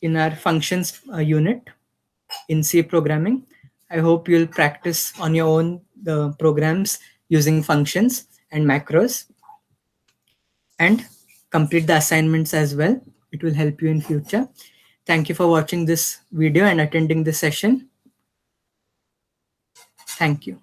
in our functions unit in C programming. I hope you'll practice on your own the programs using functions and macros, and complete the assignments as well. It will help you in future. Thank you for watching this video and attending this session. Thank you.